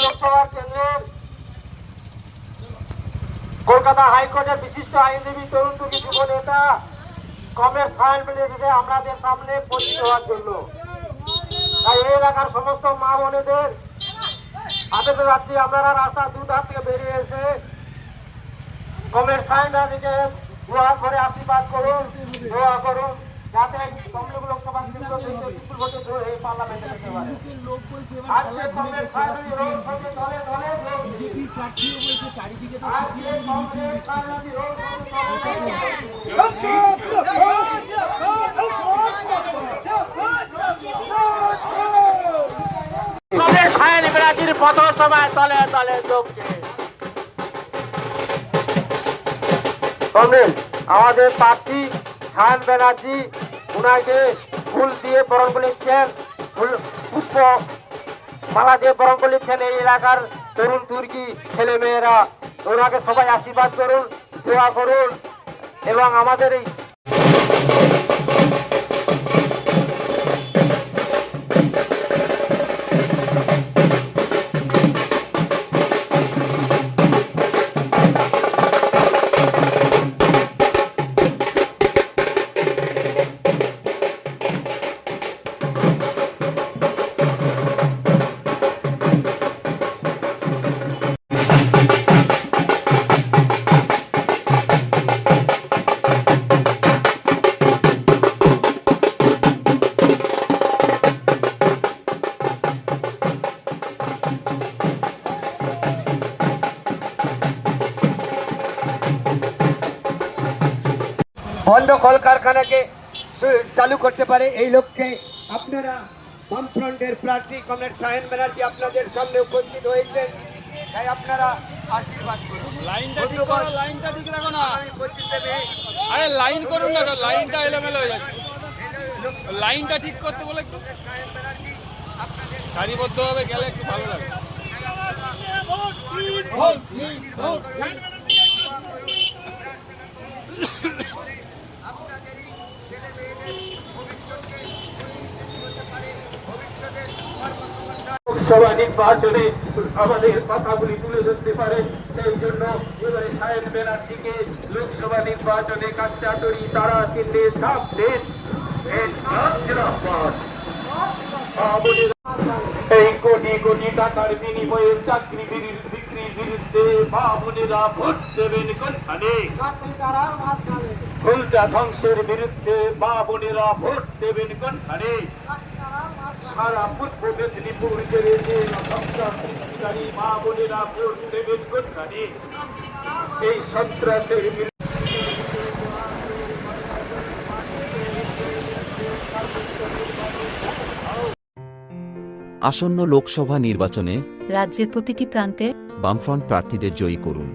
লোকসভা কেন্দ্রের কলকাতা হাইকোর্টের বিশিষ্ট আইনজীবী তরুণ তুর্কি যুব নেতা কমরেড সায়ন এসেছে আমাদের সামনে পরিচিত হওয়ার জন্য। তাই এই এলাকার সমস্ত মা বোনেদের হাতে তো যাচ্ছি, আপনারা রাস্তা দুধার থেকে বেরিয়ে এসে কমরেড সায়ন দিকে দোয়া করে আশীর্বাদ করুন, দোয়া করুন যাতে তমলুক লোকসভা কেন্দ্র থেকে বিপুল ভোটে এই পার্লামেন্টে যেতে পারে। আজকে কমরেড সায়ন রোড থেকে দলে দলে বিজেপি প্রার্থীও বলেছে চারিদিকে তো সিপিএম মিছিল কমরেড সায়ন ব্যানার্জির পথসভায় তলে তলে যোগছে। আমাদের প্রার্থী সায়ন ব্যানার্জি উনাকে ফুল দিয়ে বরণ করেছেন, পুষ্প মালা দিয়ে বরণ করেছেন এই এলাকার তরুণ তুর্কি ছেলে মেয়েরা। ওনাকে সবাই আশীর্বাদ করুন, দোয়া করুন এবং আমাদের এই বন্ধ কলকারখানাকে চালু করতে পারে এই লক্ষ্যে আপনারা বামফ্রন্টের প্রার্থী কমরেড সায়ন ব্যানার্জি আপনাদের সামনে উপস্থিত হয়েছেন। তাই আপনারা আশীর্বাদ করুন। লাইনটা ঠিক করো, লাইনটা ঠিক রাখো না। আরে লাইন করুন না, লাইনটা এলোমেলো হয়ে যাচ্ছে। লাইনটা ঠিক করতে বলে একটু সারিবদ্ধভাবে গেলে একটু ভালো লাগে। লোকসভা নির্বাচনে আমাদের কথাগুলি তুলে ধরতে পারে, সেই জন্য এবারে সায়ন ব্যানার্জিকে লোকসভা নির্বাচনে কাছাতরি তারা কেন্দ্রে চাপ দেন। এই কোটি কোটি টাকার বিনিময়ে চাকরি বিক্রির বিরুদ্ধে মা বোনেরা ভোট দেবেন কোনখানে? উল্টা ধ্বংসের বিরুদ্ধে মা বোনেরা ভোট দেবেন কোনখানে? সারা পূর্ব মেদিনীপুর জেলে সন্ত্রাস সৃষ্টিকারী মা বোনেরা ভোট দেবেন কোনখানে? এই সন্ত্রাসের আসন্ন লোকসভা নির্বাচনে রাজ্যের প্রতিটি প্রান্তে বামফ্রন্ট প্রার্থীদের জয়ী করুন।